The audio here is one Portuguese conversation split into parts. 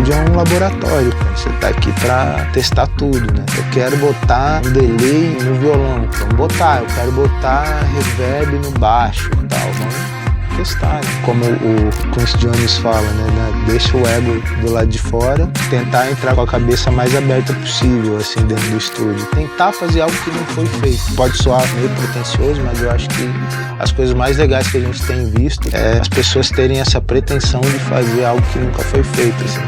estúdio é um laboratório, cara. Você tá aqui pra testar tudo, né? Eu quero botar um delay no violão, vamos botar. Eu quero botar reverb no baixo e tal, vamos testar, né? Como o Quincy Jones fala, né? Deixa o ego do lado de fora, tentar entrar com a cabeça mais aberta possível, assim, dentro do estúdio. Tentar fazer algo que não foi feito. Pode soar meio pretensioso, mas eu acho que as coisas mais legais que a gente tem visto é as pessoas terem essa pretensão de fazer algo que nunca foi feito, assim.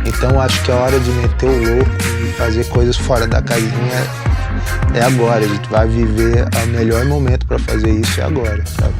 Então acho que a hora de meter o louco e fazer coisas fora da casinha é agora. A gente vai viver o melhor momento para fazer isso é agora, sabe?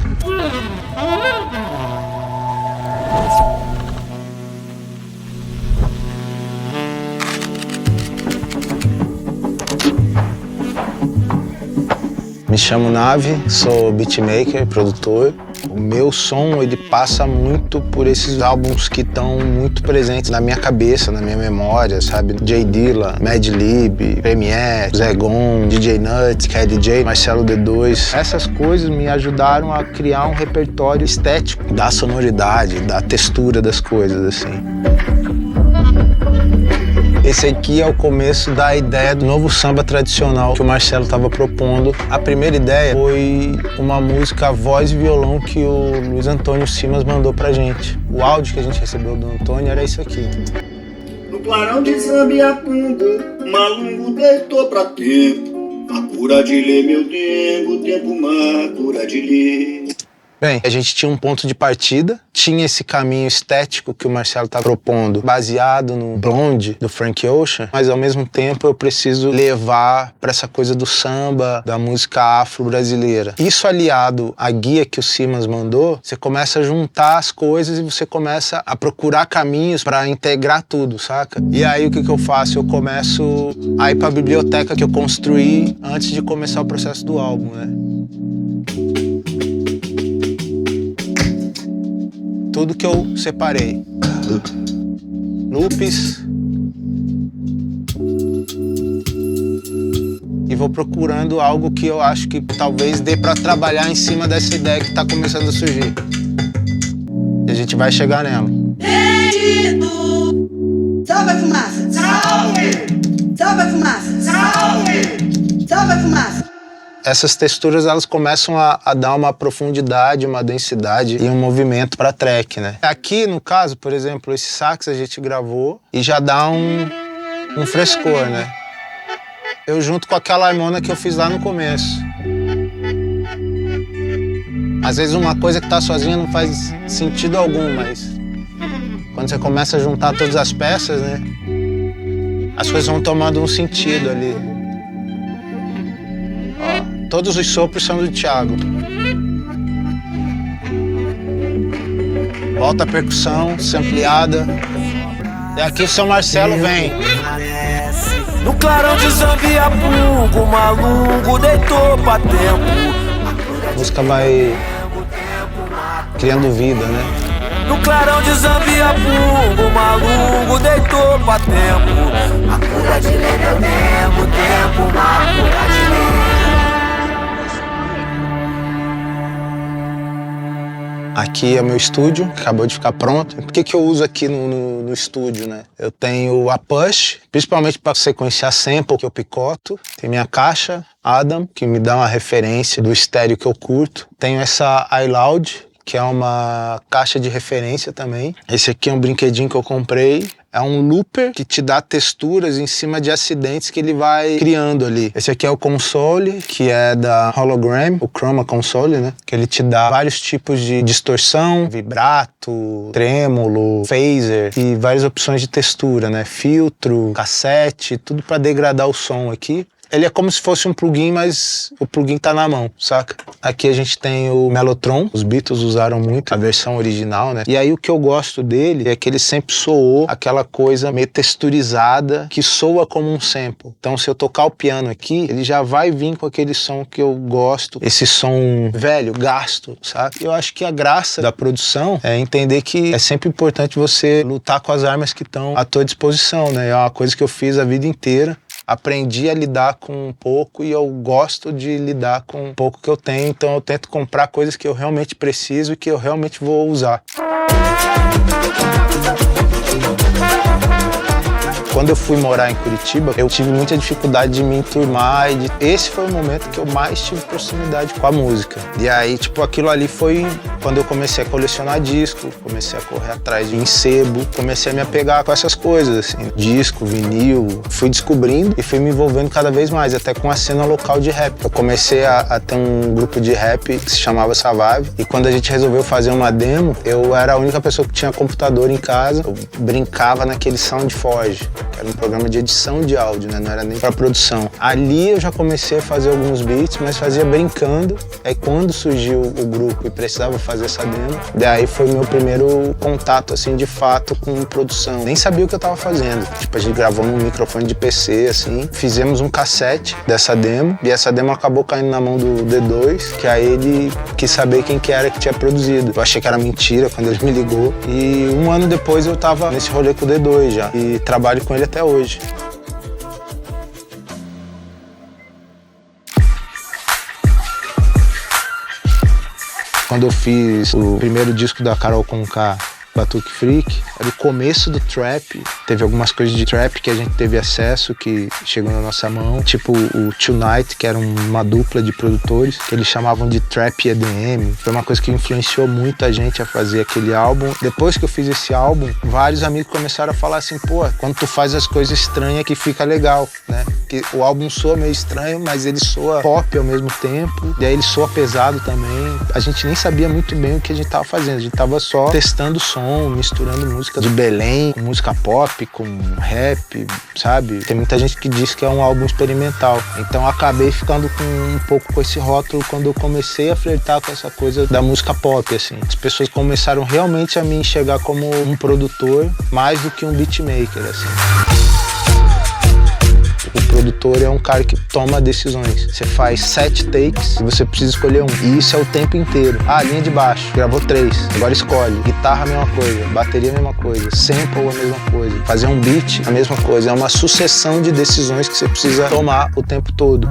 Me chamo Nave, sou beatmaker, produtor. O meu som, ele passa muito por esses álbuns que estão muito presentes na minha cabeça, na minha memória, sabe? J Dilla, Madlib, Premier, Zé Gon, DJ Nuts, KDJ, Marcelo D2. Essas coisas me ajudaram a criar um repertório estético da sonoridade, da textura das coisas, assim. Esse aqui é o começo da ideia do novo samba tradicional que o Marcelo estava propondo. A primeira ideia foi uma música voz e violão que o Luiz Antônio Simas mandou pra gente. O áudio que a gente recebeu do Antônio era isso aqui. No clarão de Zambiapungo, Malungo deitou pra tempo. A cura de lê, meu tempo má, cura de lê. Bem, a gente tinha um ponto de partida, tinha esse caminho estético que o Marcelo tá propondo, baseado no Blonde, do Frank Ocean, mas ao mesmo tempo eu preciso levar para essa coisa do samba, da música afro-brasileira. Isso aliado à guia que o Simas mandou, você começa a juntar as coisas e você começa a procurar caminhos para integrar tudo, saca? E aí o que eu faço? Eu começo a ir para a biblioteca que eu construí antes de começar o processo do álbum, né? Tudo que eu separei. Loops. E vou procurando algo que eu acho que talvez dê pra trabalhar em cima dessa ideia que tá começando a surgir. E a gente vai chegar nela. Salve a fumaça! Salve! Salve a fumaça! Salve! Salve a fumaça! Essas texturas, elas começam a dar uma profundidade, uma densidade e um movimento pra track, né? Aqui, no caso, por exemplo, esse sax a gente gravou e já dá um frescor, né? Eu junto com aquela harmona que eu fiz lá no começo. Às vezes uma coisa que tá sozinha não faz sentido algum, mas quando você começa a juntar todas as peças, né? As coisas vão tomando um sentido ali. Todos os sopros são do Thiago. Volta a percussão, sampleada. E aqui o São Marcelo vem. No clarão de Zambiapungo, Malungo deitou pra tempo. A música vai criando vida, né? No clarão de Zambiapungo, Malungo deitou pra tempo. A cura de lê, meu tempo, uma cura de lê. Aqui é o meu estúdio, que acabou de ficar pronto. Por que eu uso aqui no estúdio, né? Eu tenho a Push, principalmente para sequenciar sample que eu picoto. Tem minha caixa Adam, que me dá uma referência do estéreo que eu curto. Tenho essa iLoud, que é uma caixa de referência também. Esse aqui é um brinquedinho que eu comprei. É um looper que te dá texturas em cima de acidentes que ele vai criando ali. Esse aqui é o console, que é da Hologram, o Chroma Console, né? Que ele te dá vários tipos de distorção, vibrato, trêmulo, phaser e várias opções de textura, né? Filtro, cassete, tudo para degradar o som aqui. Ele é como se fosse um plugin, mas o plugin tá na mão, saca? Aqui a gente tem o Mellotron, os Beatles usaram muito a versão original, né? E aí o que eu gosto dele é que ele sempre soou aquela coisa meio texturizada, que soa como um sample. Então se eu tocar o piano aqui, ele já vai vir com aquele som que eu gosto, esse som velho, gasto, sabe? Eu acho que a graça da produção é entender que é sempre importante você lutar com as armas que estão à tua disposição, né? É uma coisa que eu fiz a vida inteira. Aprendi a lidar com um pouco e eu gosto de lidar com um pouco que eu tenho, então eu tento comprar coisas que eu realmente preciso e que eu realmente vou usar. Quando eu fui morar em Curitiba, eu tive muita dificuldade de me enturmar e esse foi o momento que eu mais tive proximidade com a música. E aí, tipo, aquilo ali foi quando eu comecei a colecionar disco, comecei a correr atrás de sebo, comecei a me apegar com essas coisas, assim, disco, vinil. Fui descobrindo e fui me envolvendo cada vez mais, até com a cena local de rap. Eu comecei a ter um grupo de rap que se chamava Survive e quando a gente resolveu fazer uma demo, eu era a única pessoa que tinha computador em casa, eu brincava naquele SoundForge, que era um programa de edição de áudio, né? Não era nem para produção. Ali eu já comecei a fazer alguns beats, mas fazia brincando. Aí quando surgiu o grupo e precisava fazer essa demo, daí foi meu primeiro contato, assim, de fato com produção. Nem sabia o que eu tava fazendo. Tipo, a gente gravou num microfone de PC, assim, fizemos um cassete dessa demo e essa demo acabou caindo na mão do D2, que aí ele quis saber quem que era que tinha produzido. Eu achei que era mentira quando ele me ligou e um ano depois eu tava nesse rolê com o D2 já e trabalho com ele até hoje. Quando eu fiz o primeiro disco da Carol Conká, Batuque Freak, era o começo do trap. Teve algumas coisas de trap que a gente teve acesso, que chegou na nossa mão, tipo o Tonight, que era uma dupla de produtores, que eles chamavam de Trap EDM. Foi uma coisa que influenciou muito a gente a fazer aquele álbum. Depois que eu fiz esse álbum, vários amigos começaram a falar assim, pô, quando tu faz as coisas estranhas que fica legal, né? Que o álbum soa meio estranho, mas ele soa pop ao mesmo tempo, e aí ele soa pesado também. A gente nem sabia muito bem o que a gente tava fazendo, a gente tava só testando o som, misturando música de Belém com música pop, com rap, sabe? Tem muita gente que diz que é um álbum experimental. Então eu acabei ficando com um pouco com esse rótulo quando eu comecei a flertar com essa coisa da música pop, assim. As pessoas começaram realmente a me enxergar como um produtor mais do que um beatmaker, assim. O produtor é um cara que toma decisões. Você faz 7 takes e você precisa escolher um. E isso é o tempo inteiro. Ah, linha de baixo, gravou 3, agora escolhe. Guitarra, a mesma coisa. Bateria, a mesma coisa. Sample, a mesma coisa. Fazer um beat, a mesma coisa. É uma sucessão de decisões que você precisa tomar o tempo todo.